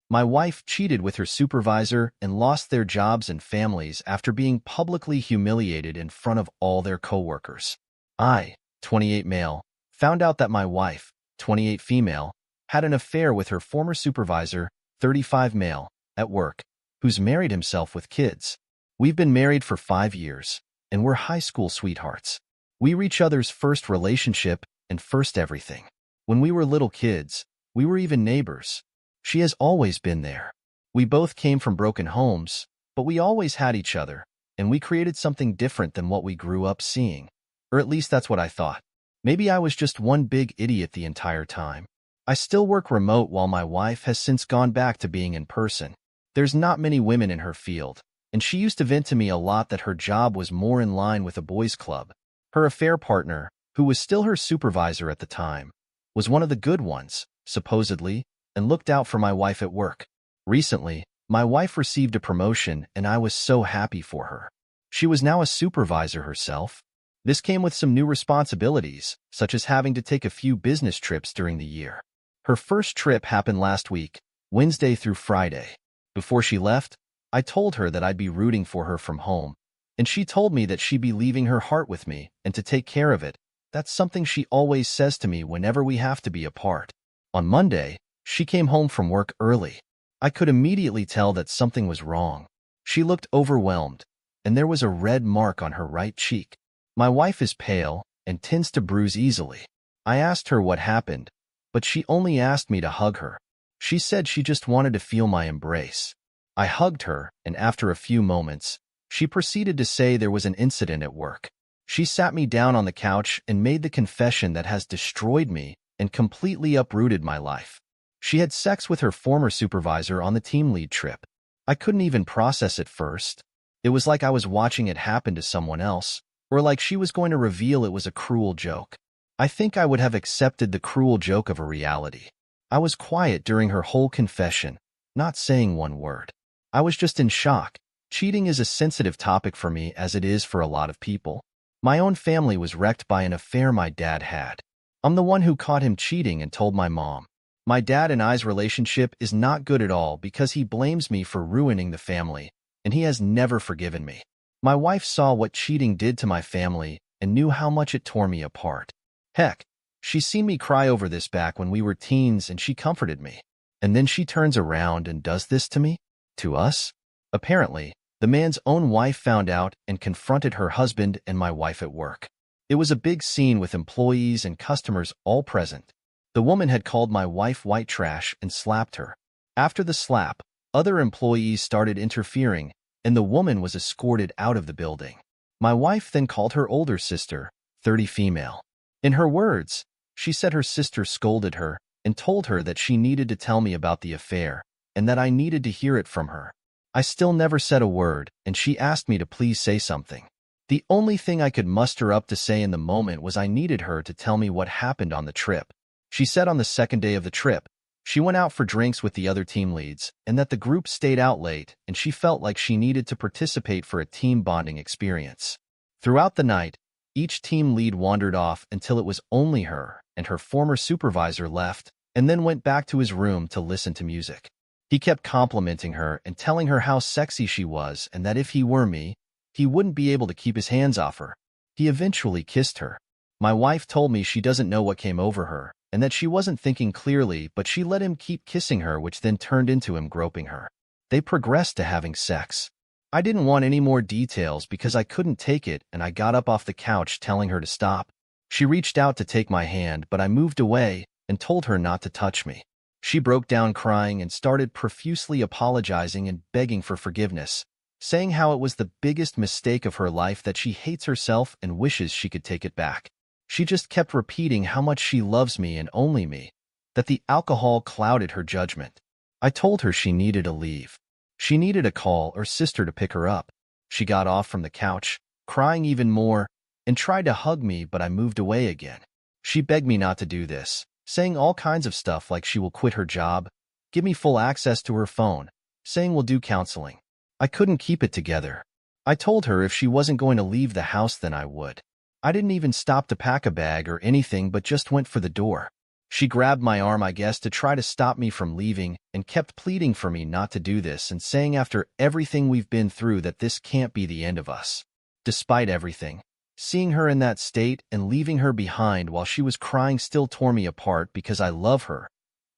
My wife cheated with her supervisor and lost their jobs and families after being publicly humiliated in front of all their coworkers. I, 28 male, found out that my wife, 28 female, had an affair with her former supervisor, 35 male, at work, who's married himself with kids. We've been married for 5 years, and we're high school sweethearts. We were each other's first relationship and first everything. When we were little kids, we were even neighbors. She has always been there. We both came from broken homes, but we always had each other, and we created something different than what we grew up seeing. Or at least that's what I thought. Maybe I was just one big idiot the entire time. I still work remote while my wife has since gone back to being in person. There's not many women in her field, and she used to vent to me a lot that her job was more in line with a boys' club. Her affair partner, who was still her supervisor at the time, was one of the good ones, supposedly, and looked out for my wife at work. Recently, my wife received a promotion and I was so happy for her. She was now a supervisor herself. This came with some new responsibilities, such as having to take a few business trips during the year. Her first trip happened last week, Wednesday through Friday. Before she left, I told her that I'd be rooting for her from home, and she told me that she'd be leaving her heart with me and to take care of it. That's something she always says to me whenever we have to be apart. On Monday, she came home from work early. I could immediately tell that something was wrong. She looked overwhelmed, and there was a red mark on her right cheek. My wife is pale and tends to bruise easily. I asked her what happened, but she only asked me to hug her. She said she just wanted to feel my embrace. I hugged her, and after a few moments, she proceeded to say there was an incident at work. She sat me down on the couch and made the confession that has destroyed me and completely uprooted my life. She had sex with her former supervisor on the team lead trip. I couldn't even process it first. It was like I was watching it happen to someone else, or like she was going to reveal it was a cruel joke. I think I would have accepted the cruel joke of a reality. I was quiet during her whole confession, not saying one word. I was just in shock. Cheating is a sensitive topic for me as it is for a lot of people. My own family was wrecked by an affair my dad had. I'm the one who caught him cheating and told my mom. My dad and I's relationship is not good at all because he blames me for ruining the family, and he has never forgiven me. My wife saw what cheating did to my family and knew how much it tore me apart. Heck, she's seen me cry over this back when we were teens and she comforted me. And then she turns around and does this to me? To us? Apparently, the man's own wife found out and confronted her husband and my wife at work. It was a big scene with employees and customers all present. The woman had called my wife white trash and slapped her. After the slap, other employees started interfering, and the woman was escorted out of the building. My wife then called her older sister, 30 female. In her words, she said her sister scolded her and told her that she needed to tell me about the affair and that I needed to hear it from her. I still never said a word, and she asked me to please say something. The only thing I could muster up to say in the moment was I needed her to tell me what happened on the trip. She said on the second day of the trip, she went out for drinks with the other team leads and that the group stayed out late and she felt like she needed to participate for a team bonding experience. Throughout the night, each team lead wandered off until it was only her and her former supervisor left and then went back to his room to listen to music. He kept complimenting her and telling her how sexy she was and that if he were me, he wouldn't be able to keep his hands off her. He eventually kissed her. My wife told me she doesn't know what came over her and that she wasn't thinking clearly, but she let him keep kissing her, which then turned into him groping her. They progressed to having sex. I didn't want any more details because I couldn't take it, and I got up off the couch telling her to stop. She reached out to take my hand, but I moved away and told her not to touch me. She broke down crying and started profusely apologizing and begging for forgiveness, saying how it was the biggest mistake of her life, that she hates herself and wishes she could take it back. She just kept repeating how much she loves me and only me, that the alcohol clouded her judgment. I told her she needed to leave. She needed a call or sister to pick her up. She got off from the couch, crying even more, and tried to hug me, but I moved away again. She begged me not to do this, saying all kinds of stuff like she will quit her job, give me full access to her phone, saying we'll do counseling. I couldn't keep it together. I told her if she wasn't going to leave the house then I would. I didn't even stop to pack a bag or anything but just went for the door. She grabbed my arm, I guess, to try to stop me from leaving and kept pleading for me not to do this and saying after everything we've been through that this can't be the end of us. Despite everything, seeing her in that state and leaving her behind while she was crying still tore me apart because I love her.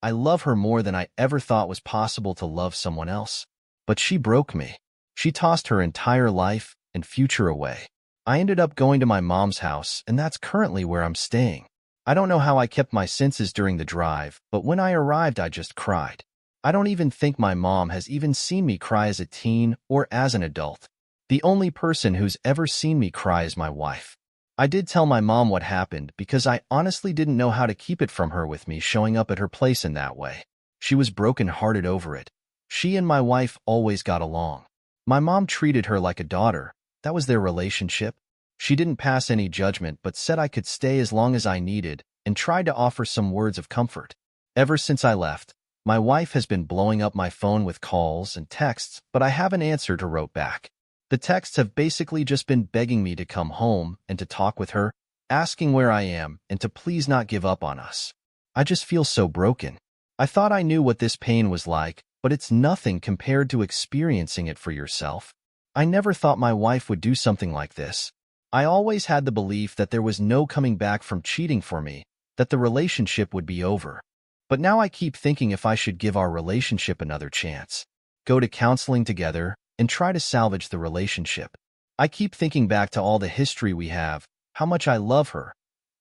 I love her more than I ever thought was possible to love someone else. But she broke me. She tossed her entire life and future away. I ended up going to my mom's house, and that's currently where I'm staying. I don't know how I kept my senses during the drive, but when I arrived, I just cried. I don't even think my mom has even seen me cry as a teen or as an adult. The only person who's ever seen me cry is my wife. I did tell my mom what happened because I honestly didn't know how to keep it from her with me showing up at her place in that way. She was broken-hearted over it. She and my wife always got along. My mom treated her like a daughter. That was their relationship. She didn't pass any judgment but said I could stay as long as I needed and tried to offer some words of comfort. Ever since I left, my wife has been blowing up my phone with calls and texts, but I haven't answered or wrote back. The texts have basically just been begging me to come home and to talk with her, asking where I am and to please not give up on us. I just feel so broken. I thought I knew what this pain was like, but it's nothing compared to experiencing it for yourself. I never thought my wife would do something like this. I always had the belief that there was no coming back from cheating for me, that the relationship would be over. But now I keep thinking if I should give our relationship another chance, go to counseling together, and try to salvage the relationship. I keep thinking back to all the history we have, how much I love her,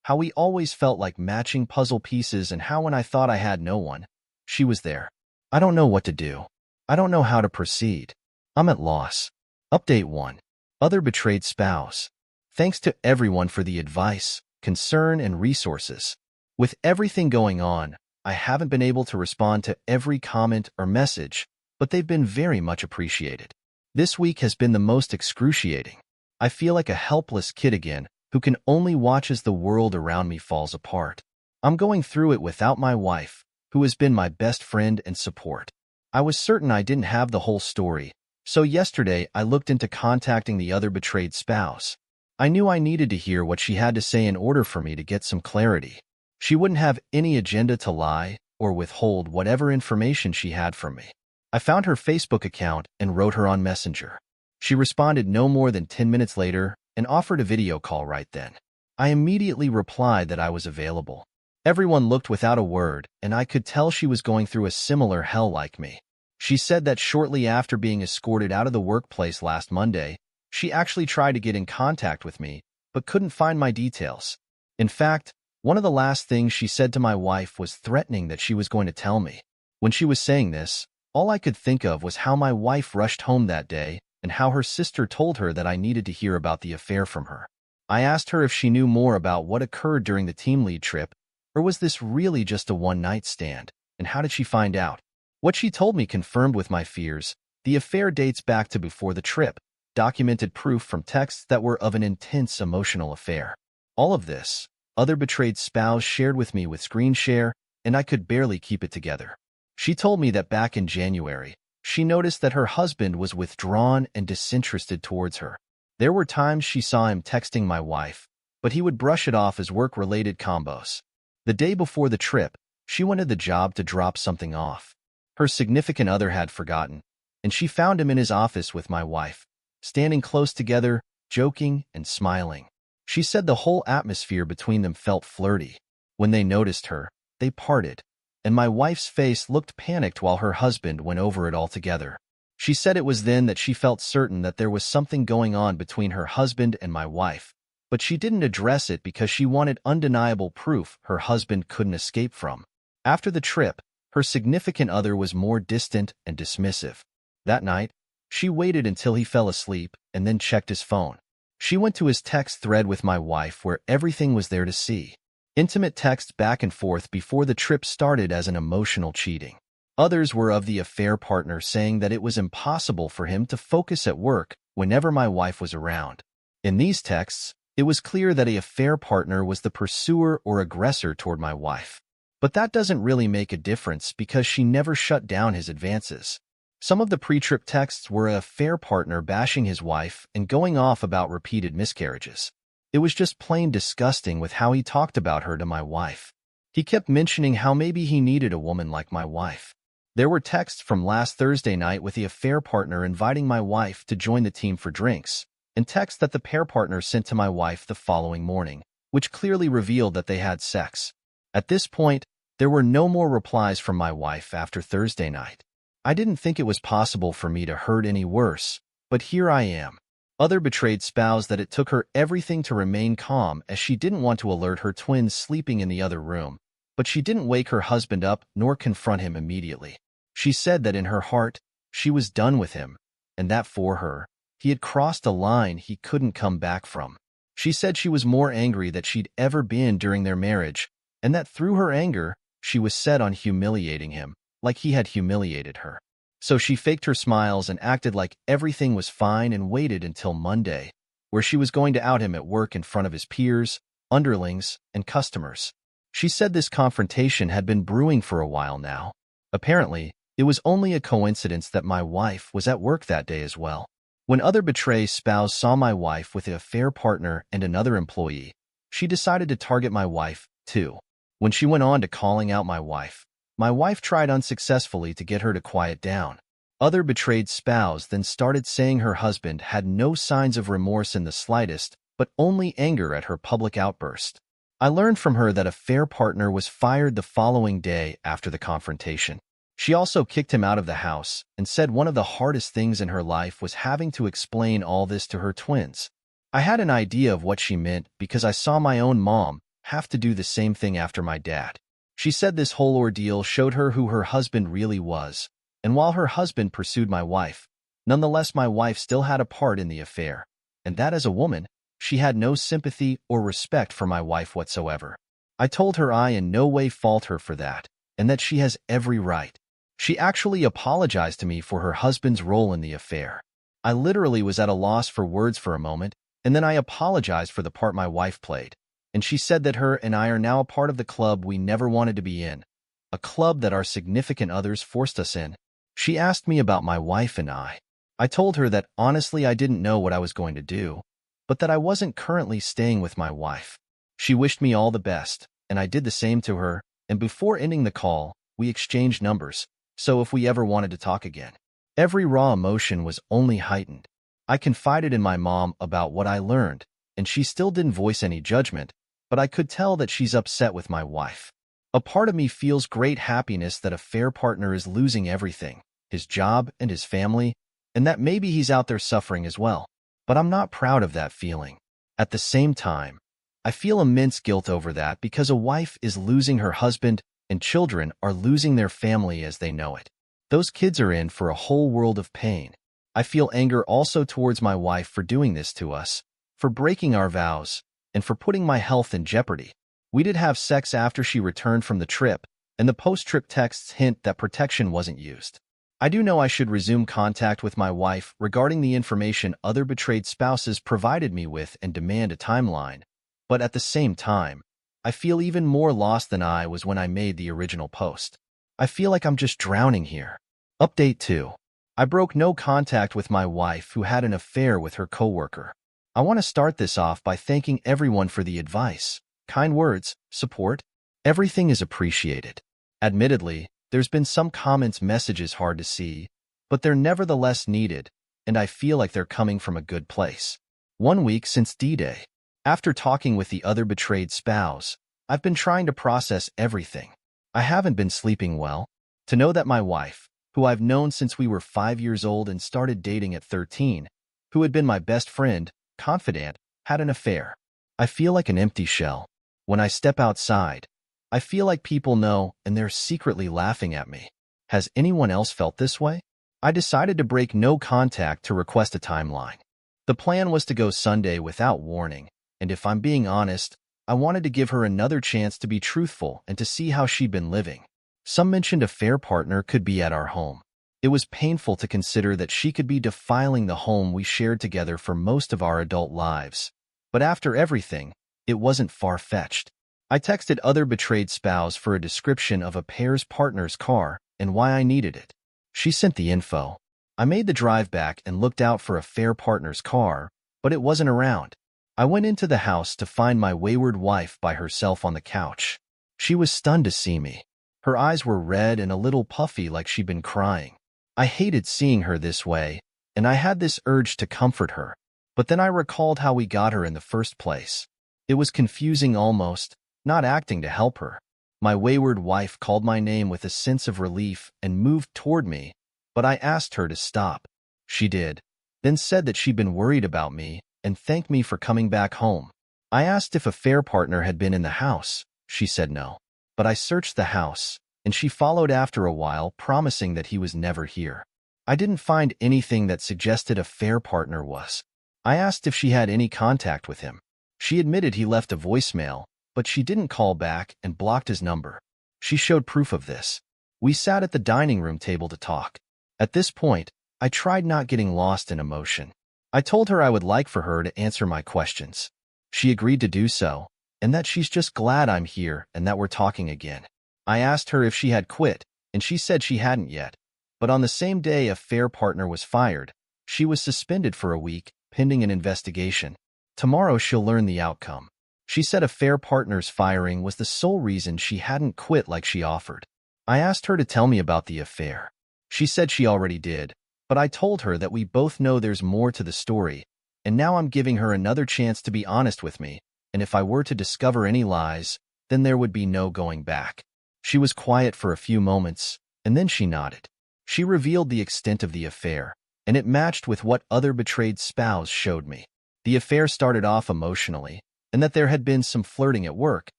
how we always felt like matching puzzle pieces, and how when I thought I had no one, she was there. I don't know what to do. I don't know how to proceed. I'm at loss. Update 1. Other betrayed spouse. Thanks to everyone for the advice, concern, and resources. With everything going on, I haven't been able to respond to every comment or message, but they've been very much appreciated. This week has been the most excruciating. I feel like a helpless kid again, who can only watch as the world around me falls apart. I'm going through it without my wife, who has been my best friend and support. I was certain I didn't have the whole story, so yesterday I looked into contacting the other betrayed spouse. I knew I needed to hear what she had to say in order for me to get some clarity. She wouldn't have any agenda to lie or withhold whatever information she had from me. I found her Facebook account and wrote her on Messenger. She responded no more than 10 minutes later and offered a video call right then. I immediately replied that I was available. Everyone looked without a word, and I could tell she was going through a similar hell like me. She said that shortly after being escorted out of the workplace last Monday, she actually tried to get in contact with me, but couldn't find my details. In fact, one of the last things she said to my wife was threatening that she was going to tell me. When she was saying this, all I could think of was how my wife rushed home that day and how her sister told her that I needed to hear about the affair from her. I asked her if she knew more about what occurred during the team lead trip, or was this really just a one-night stand, and how did she find out? What she told me confirmed with my fears. The affair dates back to before the trip, documented proof from texts that were of an intense emotional affair. All of this, other betrayed spouse shared with me with screen share, and I could barely keep it together. She told me that back in January, she noticed that her husband was withdrawn and disinterested towards her. There were times she saw him texting my wife, but he would brush it off as work-related combos. The day before the trip, she went to the job to drop something off. Her significant other had forgotten, and she found him in his office with my wife, standing close together, joking and smiling. She said the whole atmosphere between them felt flirty. When they noticed her, they parted, and my wife's face looked panicked while her husband went over it all together. She said it was then that she felt certain that there was something going on between her husband and my wife, but she didn't address it because she wanted undeniable proof her husband couldn't escape from. After the trip, her significant other was more distant and dismissive. That night, she waited until he fell asleep and then checked his phone. She went to his text thread with my wife where everything was there to see. Intimate texts back and forth before the trip started as an emotional cheating. Others were of the affair partner saying that it was impossible for him to focus at work whenever my wife was around. In these texts, it was clear that an affair partner was the pursuer or aggressor toward my wife. But that doesn't really make a difference because she never shut down his advances. Some of the pre-trip texts were an affair partner bashing his wife and going off about repeated miscarriages. It was just plain disgusting with how he talked about her to my wife. He kept mentioning how maybe he needed a woman like my wife. There were texts from last Thursday night with the affair partner inviting my wife to join the team for drinks, and texts that the pair partner sent to my wife the following morning, which clearly revealed that they had sex. At this point, there were no more replies from my wife after Thursday night. I didn't think it was possible for me to hurt any worse, but here I am. Other betrayed spouse that it took her everything to remain calm as she didn't want to alert her twins sleeping in the other room, but she didn't wake her husband up nor confront him immediately. She said that in her heart, she was done with him, and that for her, he had crossed a line he couldn't come back from. She said she was more angry than she'd ever been during their marriage, and that through her anger, she was set on humiliating him, like he had humiliated her. So she faked her smiles and acted like everything was fine and waited until Monday, where she was going to out him at work in front of his peers, underlings, and customers. She said this confrontation had been brewing for a while now. Apparently, it was only a coincidence that my wife was at work that day as well. When other betrayed spouse saw my wife with an affair partner and another employee, she decided to target my wife, too. When she went on to calling out my wife tried unsuccessfully to get her to quiet down. Other betrayed spouse then started saying her husband had no signs of remorse in the slightest, but only anger at her public outburst. I learned from her that a affair partner was fired the following day after the confrontation. She also kicked him out of the house and said one of the hardest things in her life was having to explain all this to her twins. I had an idea of what she meant because I saw my own mom have to do the same thing after my dad. She said this whole ordeal showed her who her husband really was, and while her husband pursued my wife, nonetheless my wife still had a part in the affair, and that as a woman, she had no sympathy or respect for my wife whatsoever. I told her I in no way fault her for that, and that she has every right. She actually apologized to me for her husband's role in the affair. I literally was at a loss for words for a moment, and then I apologized for the part my wife played. And she said that her and I are now a part of the club we never wanted to be in, a club that our significant others forced us in. She asked me about my wife and I. I told her that honestly I didn't know what I was going to do, but that I wasn't currently staying with my wife. She wished me all the best, and I did the same to her, and before ending the call, we exchanged numbers, so if we ever wanted to talk again. Every raw emotion was only heightened. I confided in my mom about what I learned, and she still didn't voice any judgment, but I could tell that she's upset with my wife. A part of me feels great happiness that a affair partner is losing everything, his job and his family, and that maybe he's out there suffering as well. But I'm not proud of that feeling. At the same time, I feel immense guilt over that because a wife is losing her husband and children are losing their family as they know it. Those kids are in for a whole world of pain. I feel anger also towards my wife for doing this to us, for breaking our vows, and for putting my health in jeopardy. We did have sex after she returned from the trip, and the post-trip texts hint that protection wasn't used. I do know I should resume contact with my wife regarding the information other betrayed spouses provided me with and demand a timeline, but at the same time, I feel even more lost than I was when I made the original post. I feel like I'm just drowning here. Update 2. I broke no contact with my wife who had an affair with her coworker. I want to start this off by thanking everyone for the advice, kind words, support. Everything is appreciated. Admittedly, there's been some comments messages hard to see, but they're nevertheless needed, and I feel like they're coming from a good place. 1 week since D-Day. After talking with the other betrayed spouse, I've been trying to process everything. I haven't been sleeping well. To know that my wife, who I've known since we were 5 years old and started dating at 13, who had been my best friend, confidant, had an affair. I feel like an empty shell. When I step outside, I feel like people know and they're secretly laughing at me. Has anyone else felt this way? I decided to break no contact to request a timeline. The plan was to go Sunday without warning, and if I'm being honest, I wanted to give her another chance to be truthful and to see how she'd been living. Some mentioned a affair partner could be at our home. It was painful to consider that she could be defiling the home we shared together for most of our adult lives. But after everything, it wasn't far-fetched. I texted other betrayed spouse for a description of a pair's partner's car and why I needed it. She sent the info. I made the drive back and looked out for a affair partner's car, but it wasn't around. I went into the house to find my wayward wife by herself on the couch. She was stunned to see me. Her eyes were red and a little puffy like she'd been crying. I hated seeing her this way, and I had this urge to comfort her. But then I recalled how we got her in the first place. It was confusing almost, not acting to help her. My wayward wife called my name with a sense of relief and moved toward me, but I asked her to stop. She did, then said that she'd been worried about me and thanked me for coming back home. I asked if a fair partner had been in the house. She said no. But I searched the house, and she followed after a while, promising that he was never here. I didn't find anything that suggested a fair partner was. I asked if she had any contact with him. She admitted he left a voicemail, but she didn't call back and blocked his number. She showed proof of this. We sat at the dining room table to talk. At this point, I tried not getting lost in emotion. I told her I would like for her to answer my questions. She agreed to do so, and that she's just glad I'm here and that we're talking again. I asked her if she had quit, and she said she hadn't yet. But on the same day a fair partner was fired, she was suspended for a week, pending an investigation. Tomorrow she'll learn the outcome. She said a fair partner's firing was the sole reason she hadn't quit like she offered. I asked her to tell me about the affair. She said she already did, but I told her that we both know there's more to the story, and now I'm giving her another chance to be honest with me, and if I were to discover any lies, then there would be no going back. She was quiet for a few moments, and then she nodded. She revealed the extent of the affair, and it matched with what other betrayed spouses showed me. The affair started off emotionally, and that there had been some flirting at work,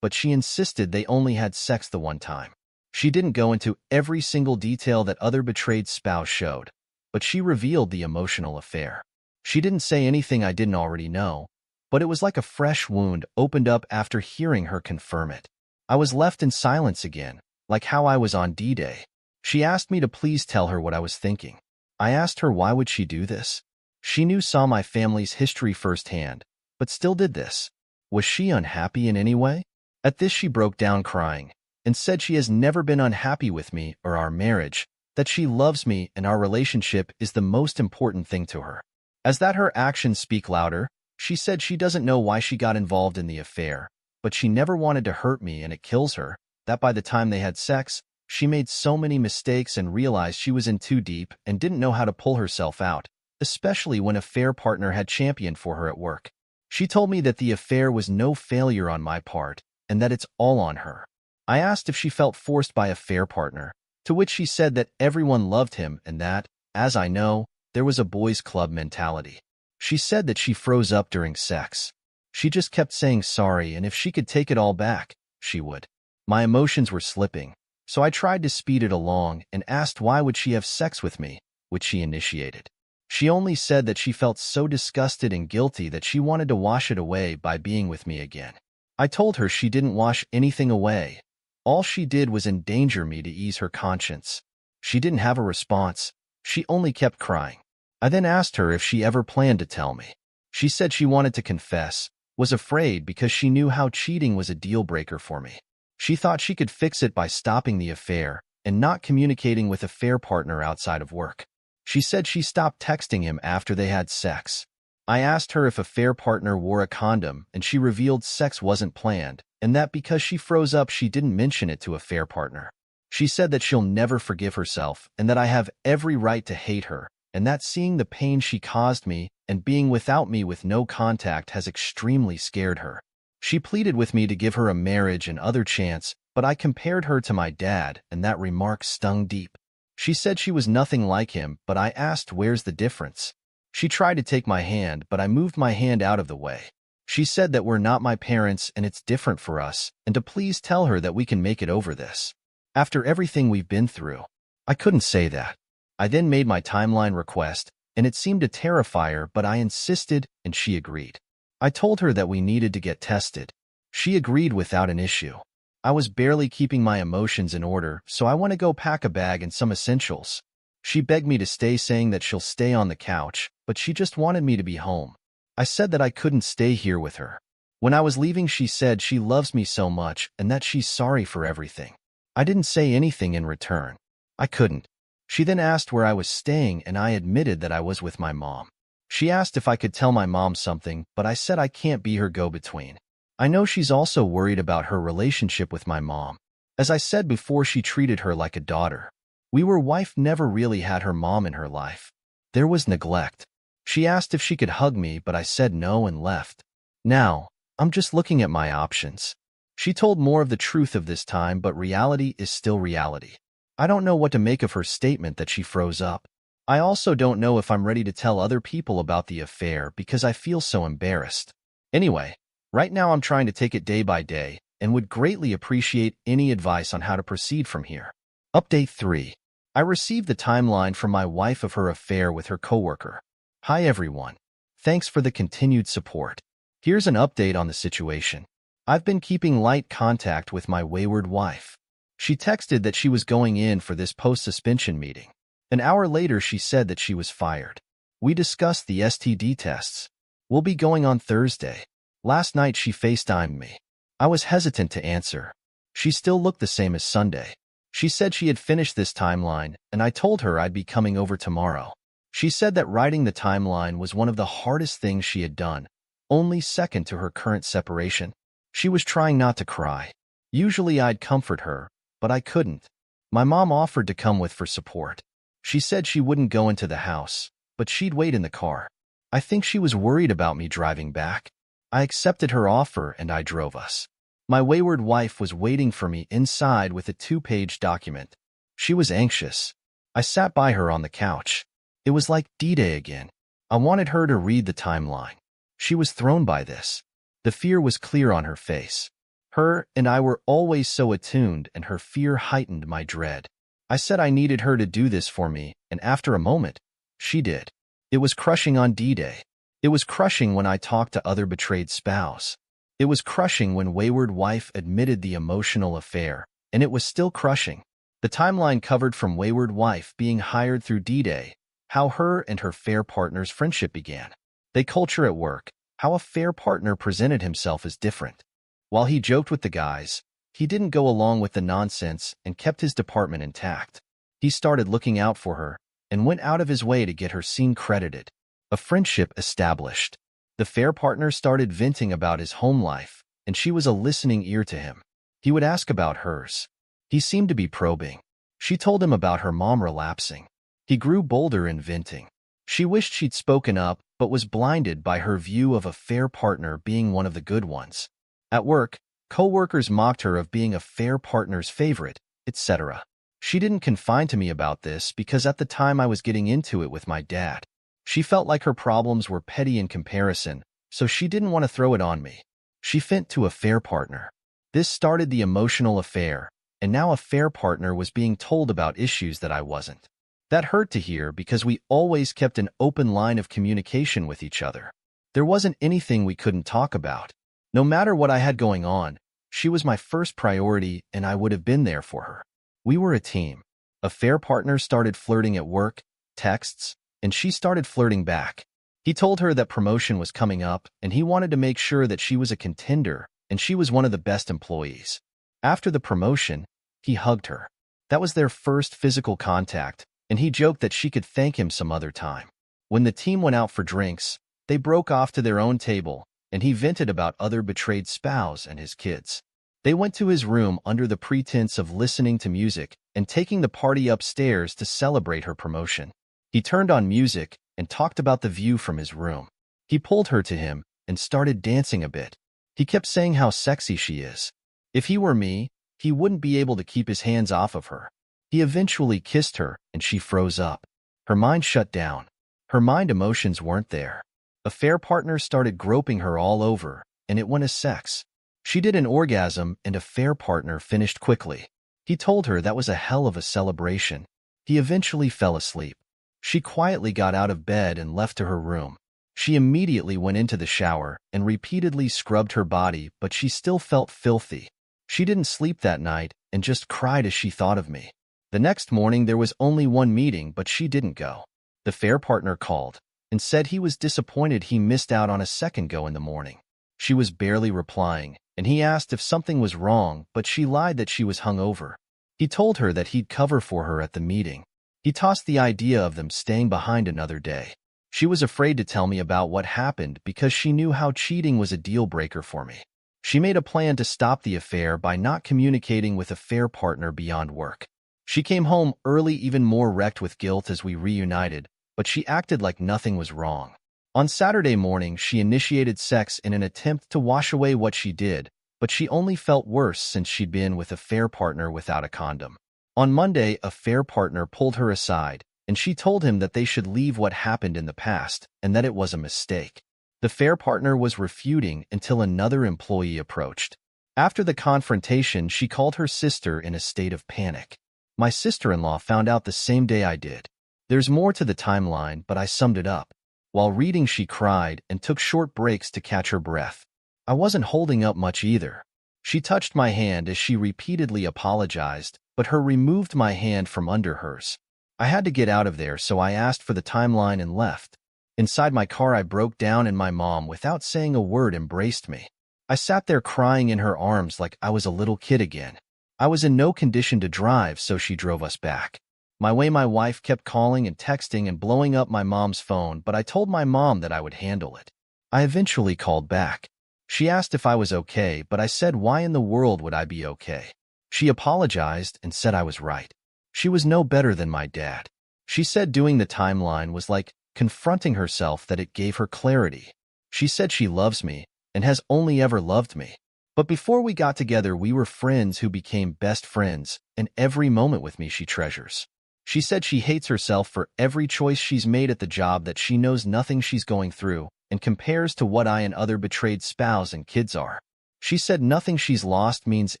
but she insisted they only had sex the one time. She didn't go into every single detail that other betrayed spouses showed, but she revealed the emotional affair. She didn't say anything I didn't already know, but it was like a fresh wound opened up after hearing her confirm it. I was left in silence again, like how I was on D-Day. She asked me to please tell her what I was thinking. I asked her why would she do this. She saw my family's history firsthand, but still did this. Was she unhappy in any way? At this she broke down crying, and said she has never been unhappy with me or our marriage, that she loves me and our relationship is the most important thing to her. As that her actions speak louder, she said she doesn't know why she got involved in the affair, but she never wanted to hurt me and it kills her, that by the time they had sex, she made so many mistakes and realized she was in too deep and didn't know how to pull herself out, especially when a fair partner had championed for her at work. She told me that the affair was no failure on my part and that it's all on her. I asked if she felt forced by a fair partner, to which she said that everyone loved him and that, as I know, there was a boys' club mentality. She said that she froze up during sex. She just kept saying sorry, and if she could take it all back, she would. My emotions were slipping, so I tried to speed it along and asked why would she have sex with me, which she initiated. She only said that she felt so disgusted and guilty that she wanted to wash it away by being with me again. I told her she didn't wash anything away. All she did was endanger me to ease her conscience. She didn't have a response. She only kept crying. I then asked her if she ever planned to tell me. She said she wanted to confess, was afraid because she knew how cheating was a deal-breaker for me. She thought she could fix it by stopping the affair and not communicating with a fair partner outside of work. She said she stopped texting him after they had sex. I asked her if a fair partner wore a condom, and she revealed sex wasn't planned, and that because she froze up she didn't mention it to a fair partner. She said that she'll never forgive herself and that I have every right to hate her, and that seeing the pain she caused me and being without me with no contact has extremely scared her. She pleaded with me to give her a marriage and other chance, but I compared her to my dad, and that remark stung deep. She said she was nothing like him, but I asked where's the difference. She tried to take my hand, but I moved my hand out of the way. She said that we're not my parents and it's different for us, and to please tell her that we can make it over this. After everything we've been through, I couldn't say that. I then made my timeline request, and it seemed to terrify her, but I insisted, and she agreed. I told her that we needed to get tested. She agreed without an issue. I was barely keeping my emotions in order, so I want to go pack a bag and some essentials. She begged me to stay, saying that she'll stay on the couch, but she just wanted me to be home. I said that I couldn't stay here with her. When I was leaving, she said she loves me so much and that she's sorry for everything. I didn't say anything in return. I couldn't. She then asked where I was staying, and I admitted that I was with my mom. She asked if I could tell my mom something, but I said I can't be her go-between. I know she's also worried about her relationship with my mom. As I said before, she treated her like a daughter. Wife never really had her mom in her life. There was neglect. She asked if she could hug me, but I said no and left. Now, I'm just looking at my options. She told more of the truth of this time, but reality is still reality. I don't know what to make of her statement that she froze up. I also don't know if I'm ready to tell other people about the affair because I feel so embarrassed. Anyway, right now I'm trying to take it day by day and would greatly appreciate any advice on how to proceed from here. Update 3. I received the timeline from my wife of her affair with her coworker. Hi everyone. Thanks for the continued support. Here's an update on the situation. I've been keeping light contact with my wayward wife. She texted that she was going in for this post-suspension meeting. An hour later, she said that she was fired. We discussed the STD tests. We'll be going on Thursday. Last night, she FaceTimed me. I was hesitant to answer. She still looked the same as Sunday. She said she had finished this timeline, and I told her I'd be coming over tomorrow. She said that writing the timeline was one of the hardest things she had done, only second to her current separation. She was trying not to cry. Usually I'd comfort her, but I couldn't. My mom offered to come with for support. She said she wouldn't go into the house, but she'd wait in the car. I think she was worried about me driving back. I accepted her offer and I drove us. My wayward wife was waiting for me inside with a 2-page document. She was anxious. I sat by her on the couch. It was like D-Day again. I wanted her to read the timeline. She was thrown by this. The fear was clear on her face. Her and I were always so attuned, and her fear heightened my dread. I said I needed her to do this for me, and after a moment, she did. It was crushing on D-Day. It was crushing when I talked to other betrayed spouse. It was crushing when wayward wife admitted the emotional affair, and it was still crushing. The timeline covered from wayward wife being hired through D-Day, how her and her fair partner's friendship began. They culture at work, how a fair partner presented himself as different. While he joked with the guys, he didn't go along with the nonsense and kept his department intact. He started looking out for her and went out of his way to get her scene credited. A friendship established. The fair partner started venting about his home life, and she was a listening ear to him. He would ask about hers. He seemed to be probing. She told him about her mom relapsing. He grew bolder in venting. She wished she'd spoken up, but was blinded by her view of a fair partner being one of the good ones. At work, co-workers mocked her of being a fair partner's favorite, etc. She didn't confide to me about this because at the time I was getting into it with my dad. She felt like her problems were petty in comparison, so she didn't want to throw it on me. She went to a fair partner. This started the emotional affair, and now a fair partner was being told about issues that I wasn't. That hurt to hear because we always kept an open line of communication with each other. There wasn't anything we couldn't talk about. No matter what I had going on, she was my first priority and I would have been there for her. We were a team. A fair partner started flirting at work, texts, and she started flirting back. He told her that promotion was coming up and he wanted to make sure that she was a contender and she was one of the best employees. After the promotion, he hugged her. That was their first physical contact, and he joked that she could thank him some other time. When the team went out for drinks, they broke off to their own table, and he vented about other betrayed spouse and his kids. They went to his room under the pretense of listening to music and taking the party upstairs to celebrate her promotion. He turned on music and talked about the view from his room. He pulled her to him and started dancing a bit. He kept saying how sexy she is. If he were me, he wouldn't be able to keep his hands off of her. He eventually kissed her and she froze up. Her mind shut down. Her mind emotions weren't there. A fair partner started groping her all over, and it went as sex. She did an orgasm and a fair partner finished quickly. He told her that was a hell of a celebration. He eventually fell asleep. She quietly got out of bed and left to her room. She immediately went into the shower and repeatedly scrubbed her body, but she still felt filthy. She didn't sleep that night and just cried as she thought of me. The next morning there was only one meeting, but she didn't go. The fair partner called and said he was disappointed he missed out on a second go in the morning. She was barely replying, and he asked if something was wrong, but she lied that she was hungover. He told her that he'd cover for her at the meeting. He tossed the idea of them staying behind another day. She was afraid to tell me about what happened because she knew how cheating was a deal breaker for me. She made a plan to stop the affair by not communicating with a fair partner beyond work. She came home early, even more wrecked with guilt as we reunited, but she acted like nothing was wrong. On Saturday morning, she initiated sex in an attempt to wash away what she did, but she only felt worse since she'd been with a fair partner without a condom. On Monday, a fair partner pulled her aside, and she told him that they should leave what happened in the past and that it was a mistake. The fair partner was refuting until another employee approached. After the confrontation, she called her sister in a state of panic. My sister-in-law found out the same day I did. There's more to the timeline, but I summed it up. While reading, she cried and took short breaks to catch her breath. I wasn't holding up much either. She touched my hand as she repeatedly apologized, but her removed my hand from under hers. I had to get out of there, so I asked for the timeline and left. Inside my car, I broke down and my mom, without saying a word, embraced me. I sat there crying in her arms like I was a little kid again. I was in no condition to drive, so she drove us back. My wife kept calling and texting and blowing up my mom's phone, but I told my mom that I would handle it. I eventually called back. She asked if I was okay, but I said, why in the world would I be okay? She apologized and said I was right. She was no better than my dad. She said doing the timeline was like confronting herself, that it gave her clarity. She said she loves me and has only ever loved me. But before we got together, we were friends who became best friends, and every moment with me she treasures. She said she hates herself for every choice she's made at the job, that she knows nothing she's going through, and compares to what I and other betrayed spouse and kids are. She said nothing she's lost means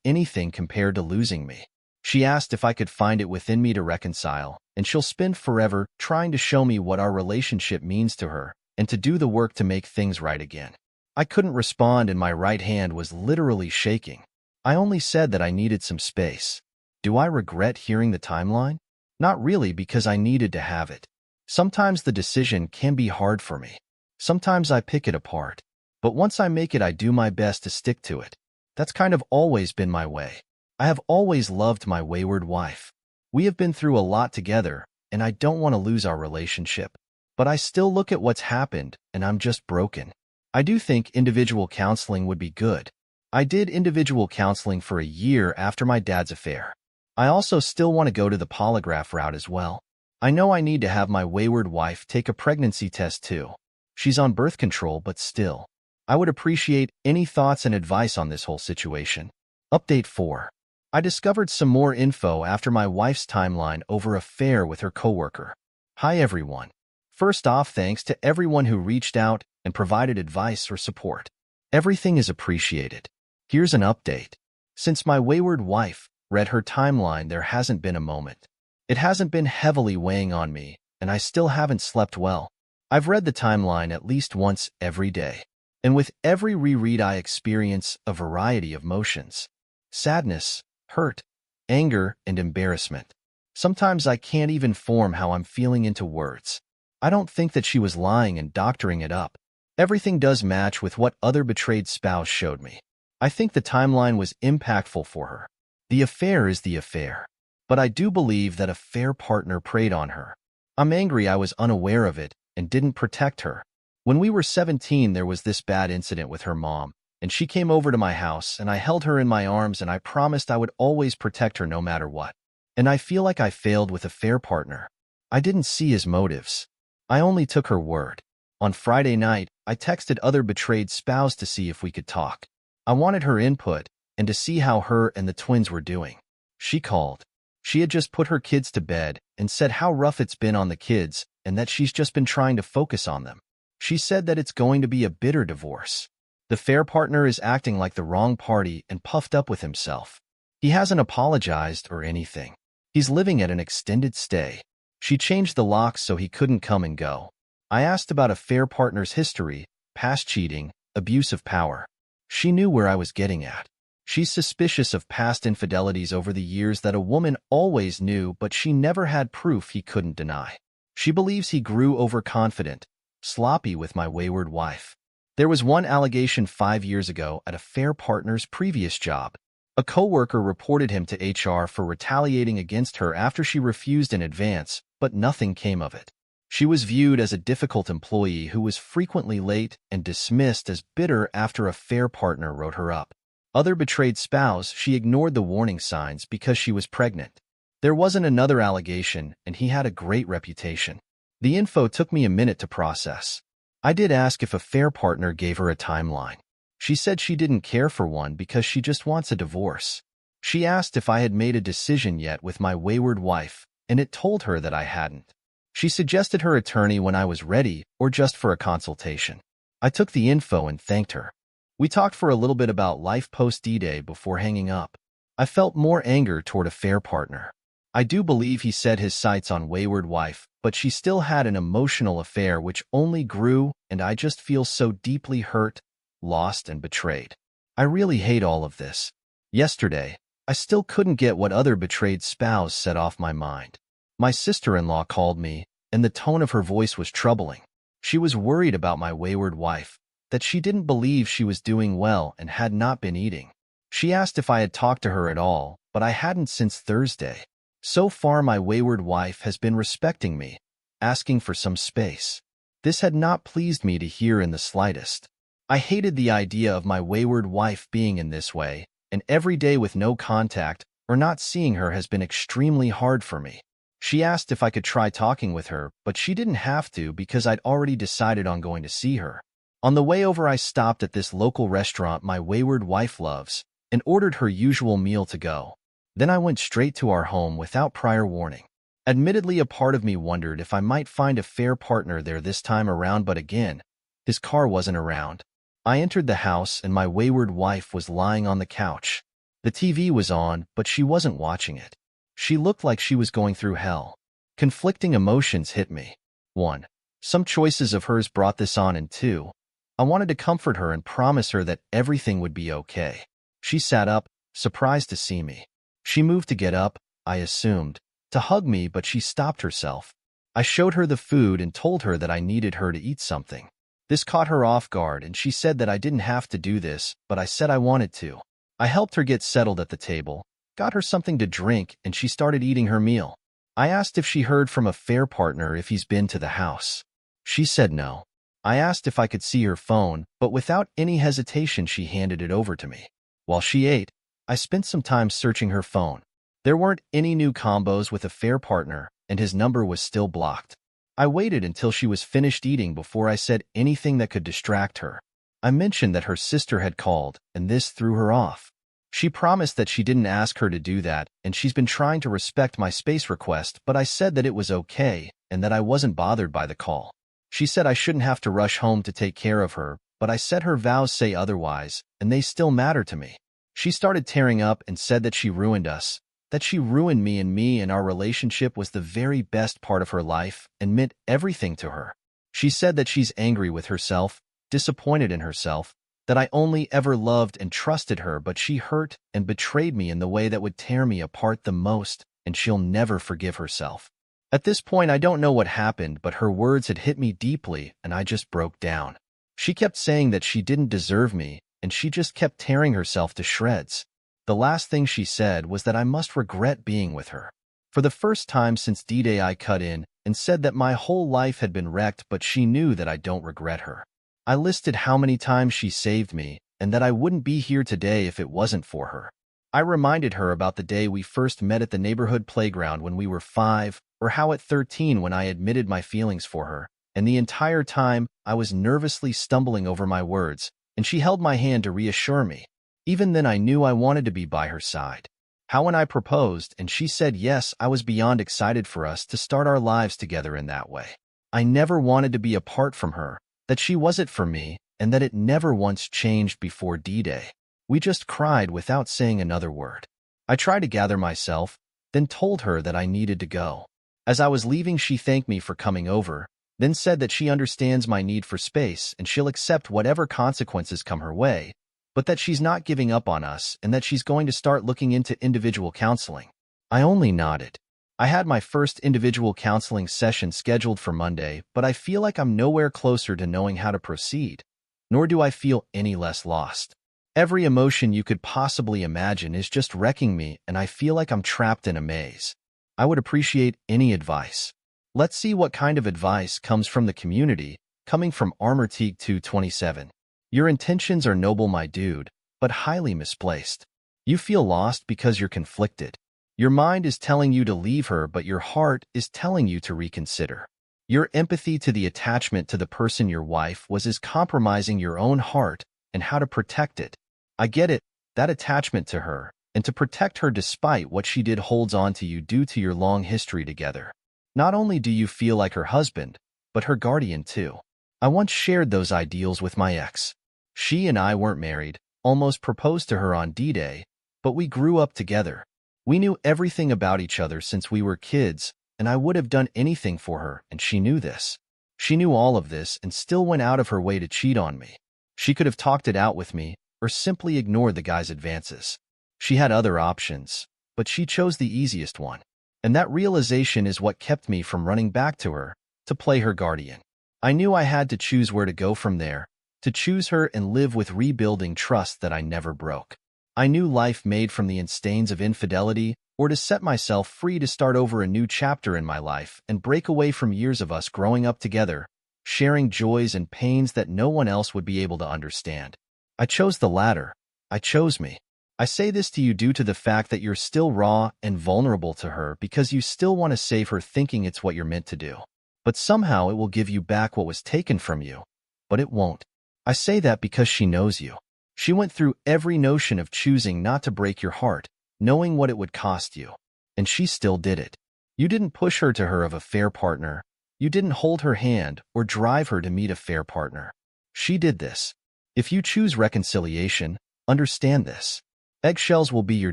anything compared to losing me. She asked if I could find it within me to reconcile, and she'll spend forever trying to show me what our relationship means to her, and to do the work to make things right again. I couldn't respond and my right hand was literally shaking. I only said that I needed some space. Do I regret hearing the timeline? Not really, because I needed to have it. Sometimes the decision can be hard for me. Sometimes I pick it apart. But once I make it, I do my best to stick to it. That's kind of always been my way. I have always loved my wayward wife. We have been through a lot together, and I don't want to lose our relationship. But I still look at what's happened, and I'm just broken. I do think individual counseling would be good. I did individual counseling for a year after my dad's affair. I also still want to go to the polygraph route as well. I know I need to have my wayward wife take a pregnancy test too. She's on birth control, but still. I would appreciate any thoughts and advice on this whole situation. Update 4. I discovered some more info after my wife's timeline over affair with her coworker. Hi everyone. First off, thanks to everyone who reached out and provided advice or support. Everything is appreciated. Here's an update. Since my wayward wife read her timeline, there hasn't been a moment. It hasn't been heavily weighing on me, and I still haven't slept well. I've read the timeline at least once every day. And with every reread, I experience a variety of emotions. Sadness, hurt, anger, and embarrassment. Sometimes I can't even form how I'm feeling into words. I don't think that she was lying and doctoring it up. Everything does match with what other betrayed spouse showed me. I think the timeline was impactful for her. The affair is the affair. But I do believe that a fair partner preyed on her. I'm angry I was unaware of it and didn't protect her. When we were 17, there was this bad incident with her mom, and she came over to my house, and I held her in my arms, and I promised I would always protect her no matter what. And I feel like I failed with a fair partner. I didn't see his motives. I only took her word. On Friday night, I texted other betrayed spouse to see if we could talk. I wanted her input and to see how her and the twins were doing. She called. She had just put her kids to bed and said how rough it's been on the kids and that she's just been trying to focus on them. She said that it's going to be a bitter divorce. The fair partner is acting like the wrong party and puffed up with himself. He hasn't apologized or anything. He's living at an extended stay. She changed the locks so he couldn't come and go. I asked about a fair partner's history, past cheating, abuse of power. She knew where I was getting at. She's suspicious of past infidelities over the years that a woman always knew, but she never had proof he couldn't deny. She believes he grew overconfident, sloppy with my wayward wife. There was one allegation 5 years ago at a fair partner's previous job. A coworker reported him to HR for retaliating against her after she refused in advance, but nothing came of it. She was viewed as a difficult employee who was frequently late and dismissed as bitter after a fair partner wrote her up. Other betrayed spouse, she ignored the warning signs because she was pregnant. There wasn't another allegation, and he had a great reputation. The info took me a minute to process. I did ask if a fair partner gave her a timeline. She said she didn't care for one because she just wants a divorce. She asked if I had made a decision yet with my wayward wife, and it told her that I hadn't. She suggested her attorney when I was ready or just for a consultation. I took the info and thanked her. We talked for a little bit about life post-D-Day before hanging up. I felt more anger toward a fair partner. I do believe he set his sights on wayward wife, but she still had an emotional affair which only grew, and I just feel so deeply hurt, lost, and betrayed. I really hate all of this. Yesterday, I still couldn't get what other betrayed spouse said off my mind. My sister-in-law called me, and the tone of her voice was troubling. She was worried about my wayward wife, that she didn't believe she was doing well and had not been eating. She asked if I had talked to her at all, but I hadn't since Thursday. So far, my wayward wife has been respecting me, asking for some space. This had not pleased me to hear in the slightest. I hated the idea of my wayward wife being in this way, and every day with no contact or not seeing her has been extremely hard for me. She asked if I could try talking with her, but she didn't have to because I'd already decided on going to see her. On the way over, I stopped at this local restaurant my wayward wife loves and ordered her usual meal to go. Then I went straight to our home without prior warning. Admittedly, a part of me wondered if I might find a fair partner there this time around, but again, his car wasn't around. I entered the house and my wayward wife was lying on the couch. The TV was on, but she wasn't watching it. She looked like she was going through hell. Conflicting emotions hit me. 1. Some choices of hers brought this on, and 2. I wanted to comfort her and promise her that everything would be okay. She sat up, surprised to see me. She moved to get up, I assumed, to hug me, but she stopped herself. I showed her the food and told her that I needed her to eat something. This caught her off guard, and she said that I didn't have to do this, but I said I wanted to. I helped her get settled at the table, got her something to drink, and she started eating her meal. I asked if she heard from a fair partner if he's been to the house. She said no. I asked if I could see her phone, but without any hesitation she handed it over to me. While she ate, I spent some time searching her phone. There weren't any new combos with a fair partner, and his number was still blocked. I waited until she was finished eating before I said anything that could distract her. I mentioned that her sister had called, and this threw her off. She promised that she didn't ask her to do that, and she's been trying to respect my space request, but I said that it was okay and that I wasn't bothered by the call. She said I shouldn't have to rush home to take care of her, but I said her vows say otherwise, and they still matter to me. She started tearing up and said that she ruined us, that she ruined me and our relationship was the very best part of her life and meant everything to her. She said that she's angry with herself, disappointed in herself, that I only ever loved and trusted her, but she hurt and betrayed me in the way that would tear me apart the most, and she'll never forgive herself. At this point, I don't know what happened, but her words had hit me deeply, and I just broke down. She kept saying that she didn't deserve me, and she just kept tearing herself to shreds. The last thing she said was that I must regret being with her. For the first time since D-Day, I cut in and said that my whole life had been wrecked, but she knew that I don't regret her. I listed how many times she saved me and that I wouldn't be here today if it wasn't for her. I reminded her about the day we first met at the neighborhood playground when we were 5, or how at 13 when I admitted my feelings for her, and the entire time I was nervously stumbling over my words, and she held my hand to reassure me. Even then I knew I wanted to be by her side. How when I proposed and she said yes, I was beyond excited for us to start our lives together in that way. I never wanted to be apart from her, that she was it for me, and that it never once changed before D-Day. We just cried without saying another word. I tried to gather myself, then told her that I needed to go. As I was leaving, she thanked me for coming over, then said that she understands my need for space and she'll accept whatever consequences come her way, but that she's not giving up on us and that she's going to start looking into individual counseling. I only nodded. I had my first individual counseling session scheduled for Monday, but I feel like I'm nowhere closer to knowing how to proceed, nor do I feel any less lost. Every emotion you could possibly imagine is just wrecking me, and I feel like I'm trapped in a maze. I would appreciate any advice. Let's see what kind of advice comes from the community, coming from Armorteague 227. Your intentions are noble, my dude, but highly misplaced. You feel lost because you're conflicted. Your mind is telling you to leave her, but your heart is telling you to reconsider. Your empathy to the attachment to the person your wife was is compromising your own heart and how to protect it. I get it, that attachment to her, and to protect her despite what she did holds on to you due to your long history together. Not only do you feel like her husband, but her guardian too. I once shared those ideals with my ex. She and I weren't married, almost proposed to her on D-Day, but we grew up together. We knew everything about each other since we were kids, and I would have done anything for her, and she knew this. She knew all of this and still went out of her way to cheat on me. She could have talked it out with me, or simply ignored the guy's advances. She had other options, but she chose the easiest one. And that realization is what kept me from running back to her, to play her guardian. I knew I had to choose where to go from there, to choose her and live with rebuilding trust that I never broke. I knew life made from the stains of infidelity, or to set myself free to start over a new chapter in my life and break away from years of us growing up together, sharing joys and pains that no one else would be able to understand. I chose the latter. I chose me. I say this to you due to the fact that you're still raw and vulnerable to her because you still want to save her thinking it's what you're meant to do. But somehow it will give you back what was taken from you. But it won't. I say that because she knows you. She went through every notion of choosing not to break your heart, knowing what it would cost you. And she still did it. You didn't push her to her of a fair partner. You didn't hold her hand or drive her to meet a fair partner. She did this. If you choose reconciliation, understand this. Eggshells will be your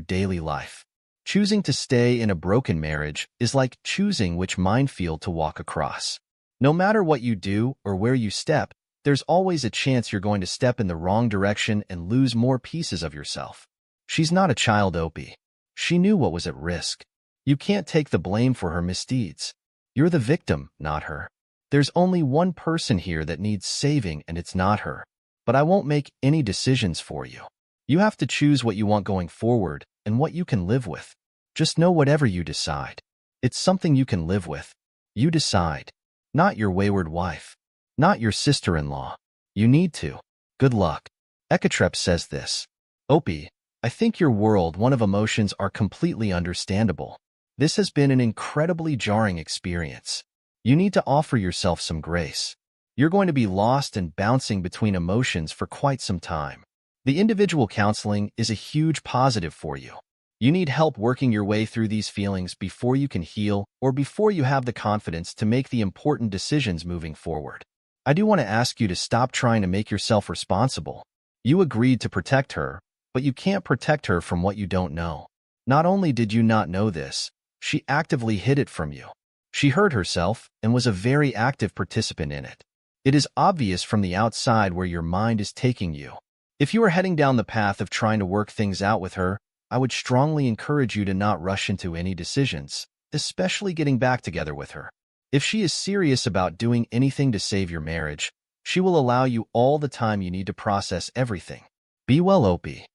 daily life. Choosing to stay in a broken marriage is like choosing which minefield to walk across. No matter what you do or where you step, there's always a chance you're going to step in the wrong direction and lose more pieces of yourself. She's not a child, Opie. She knew what was at risk. You can't take the blame for her misdeeds. You're the victim, not her. There's only one person here that needs saving, and it's not her. But I won't make any decisions for you. You have to choose what you want going forward and what you can live with. Just know whatever you decide, it's something you can live with. You decide. Not your wayward wife. Not your sister-in-law. You need to. Good luck. Ekatrep says this. Opie, I think your one of emotions are completely understandable. This has been an incredibly jarring experience. You need to offer yourself some grace. You're going to be lost and bouncing between emotions for quite some time. The individual counseling is a huge positive for you. You need help working your way through these feelings before you can heal or before you have the confidence to make the important decisions moving forward. I do want to ask you to stop trying to make yourself responsible. You agreed to protect her, but you can't protect her from what you don't know. Not only did you not know this, she actively hid it from you. She hurt herself and was a very active participant in it. It is obvious from the outside where your mind is taking you. If you are heading down the path of trying to work things out with her, I would strongly encourage you to not rush into any decisions, especially getting back together with her. If she is serious about doing anything to save your marriage, she will allow you all the time you need to process everything. Be well, Opie.